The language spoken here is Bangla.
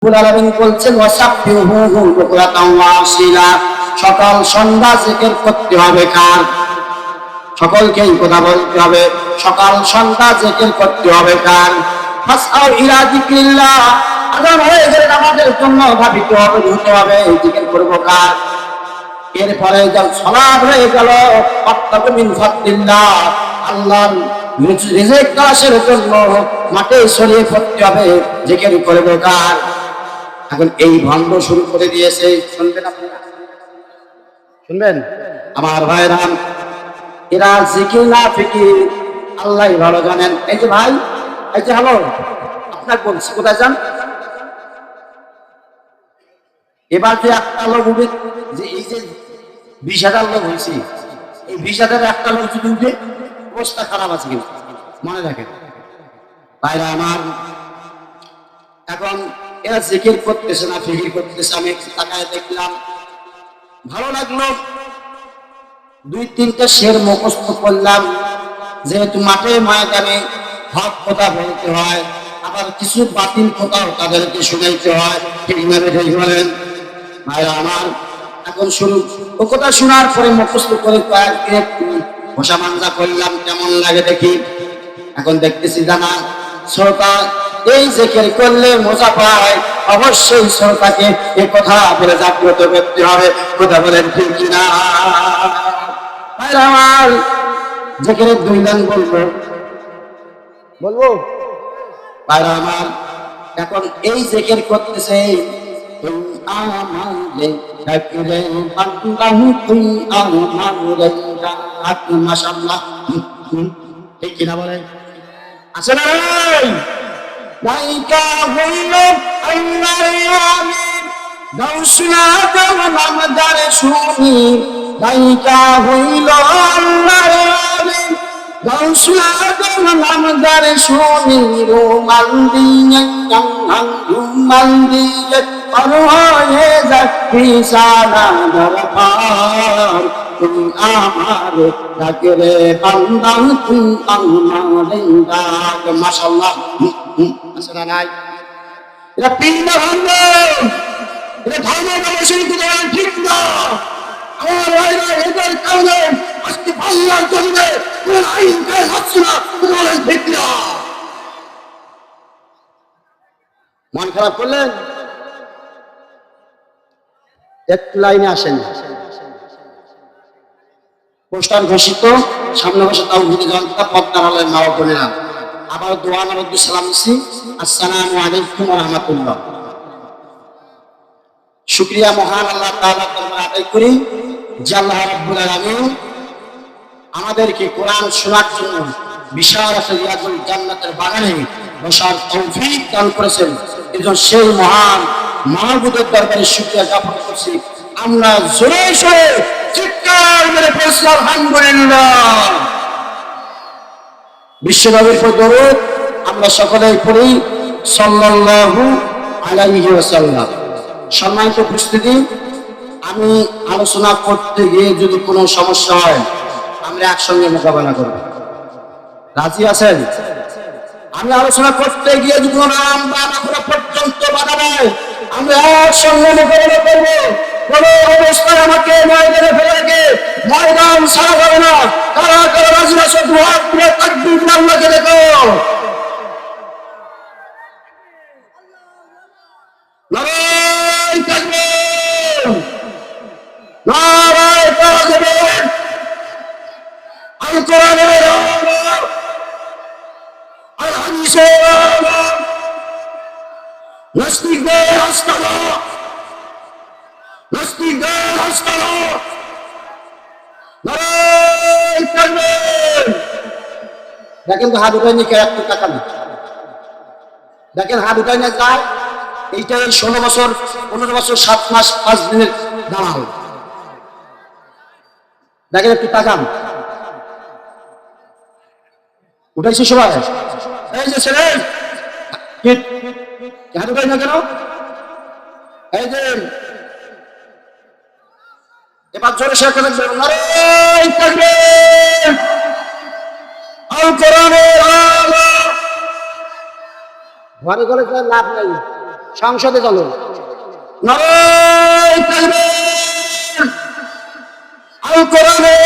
রব্বুল আলামিন বলছেন ওয়াসাব্বিহুহু বুকরাতাও ওয়া আসিলা, সকাল সন্ধ্যা জিকির করতে হবে কার? সকলকেই কথা বলতে হবে, সকাল সন্ধ্যা জিকির করতে হবে কার? ফাসআউ ইলা যিকরিল্লাহ, আযান হয়ে গেলে আমাদের জন্য ভাবিতে হবে, ধুতে হবে, জিকির করব কার? এরপরে যখন সালাত হয়ে গেল, ফাত্তাকু মিন ফাদলিল্লাহ, আল্লাহর রিজিক তালাশের জন্য মাঠে ছড়িয়ে পড়তে হবে, জিকির করব কার? এখন এই ভণ্ড শুরু করে দিয়েছে, শুনবেন আপনারা? শুনবেন আমার ভাইরা, এরা জিকির না ফিকির আল্লাহই ভালো জানেন। এই যে ভাই, এই যে হ্যালো, আপনার বলছি কোথায় যান? এবার যে একটা লোক উঠে, যে এই যে 20,000 লোক হয়েছে, এই 20,000 একটা লোক যদি উঠে, অবস্থা খারাপ আছে কিন্তু মনে রাখেন ভাইরা আমার। এখন এরা জিকির করতেছে না ফিকির করতেছে, আমি একটু তাকায় দেখলাম, ভালো লাগলো। 2-3টা শের মুখস্থ করলাম, যেহেতু মাঠে ময়দানে হক কথা বলতে হয়, আবার কিছু বাতিল কথাও তাদেরকে শুনাইতে হয়, ঠিক বলেন ভাইরা আমার। এখন শুরু, ও কথা শোনার পরে মুখস্থ করে কয়েকদিন একটু ঘষা মাঞ্জা করলাম, কেমন লাগে দেখি। এখন দেখতেছি জানা শ্রোতা এই জিকির করলে মজা পায়, অবশ্যই শ্রোতাকে এই কথা বলে জাগ্রত করতে হবে, কথা বলেন ঠিক কিনা? আমার জিকিরের 2 লাইন বলবো ভাইরা আমার। এখন এই জিকির করতেছে, আমারে ডাকলে বান্দাহু তুই আমারে ডাক, মাশাআল্লাহ, ঠিক কিনা বলেন? আছে না নাই? নাইকা হইল আল্লাহর আমিন, গাউসুনা দেও নামদার শুনি। নাইকা হইল আল্লাহর আমিন, গাউসুনা দেও নামদার শুনি। রুমাল দিয়ে রুমাল দিয়ে পার হয়ে যায় বিছানা দরবার, তুমি আমার ডাকরে বান্দা তুই আমারে ডাক, মাশাআল্লাহ। আছে না নাই? এটা পিণ্ড ভঙ্গ, এটা ধর্ম ব্যবসায়ী ঠিক না। আমার ভাইরা, এদের কারণে আজকে বাংলার জমিনে কোন আইন কাজ হচ্ছে না, বলেন ঠিক না? মন খারাপ করলেন? একটু লাইনে আসেন। পোস্টার ঘোষিত, সামনে বসে তাও ঘুরে যাওয়ার পদ্মার আলের মা বোনেরা, আবার দোয়া নরদ্দু সালাম দিচ্ছি, আসসালামু আলাইকুম ওয়া রাহমাতুল্লাহ। শুকরিয়া মহান আল্লাহ তাআলার দরবারে আদায় করি যে আল্লাহ রাব্বুল আলামিন আমাদেরকে কোরআন শোনার জন্য বিশাল রিয়াজুল জান্নাতের বাগানে বসার তৌফিক দান করেছেন। এজন্য সেই মহান মাহবুবের দরবারে শুকরিয়া জ্ঞাপন করছি। আমরা জোরে সোরে চিৎকার মেরে পড়ছি আলহামদুলিল্লাহ। বিশ্বনবীর উপর দরুদ আমরা সকলেই পড়ি, সাল্লাল্লাহু আলাইহি ওয়াসাল্লাম। সম্মানিত উপস্থিতি, আমি আলোচনা করতে গিয়ে যদি কোনো সমস্যা হয়, আমরা একসঙ্গে মোকাবেলা করব। রাজি আছেন? আমি আলোচনা করতে গিয়ে যদি কোনো নাম বা কোনো পর্যন্ত বাধা নেয়, আমরা একসঙ্গে মোকাবেলা করব। কোন অবস্থায় আমাকে ময়দানে ফেলে রেখে ময়দান ছাড়া যাবে না। কারা কারা রাজি আছে? দুহাত তুলে তাকবীর আল্লাহকে দেখো। নারায়ে তাকবীর, নারায়ে তাকবীর। আল কোরআনের আলো, আল হাদিসের আলো, নাস্তিকদের আস্তানা, নাস্তিকদের আস্তানা। নারায়ে তাকবীর। দেখেন তো হাত উঠায় নিয়ে একটু তাকান, দেখেন হাত উঠায় নিয়ে যায়। এইটা 16 বছর 15 বছর 7 মাস 5 দিনের দালাল। দেখেন একটু তাকান, উঠাইছে সবাই? এই যে ছেলে হাত উঠাই না কেন? এই যে এবার জোরে সে করে নারায়ে তাকবীর, আল কোরআনের আলো। ঘরে ঘরে লাভ নাই, সংসদে চলো। আল কোরআনে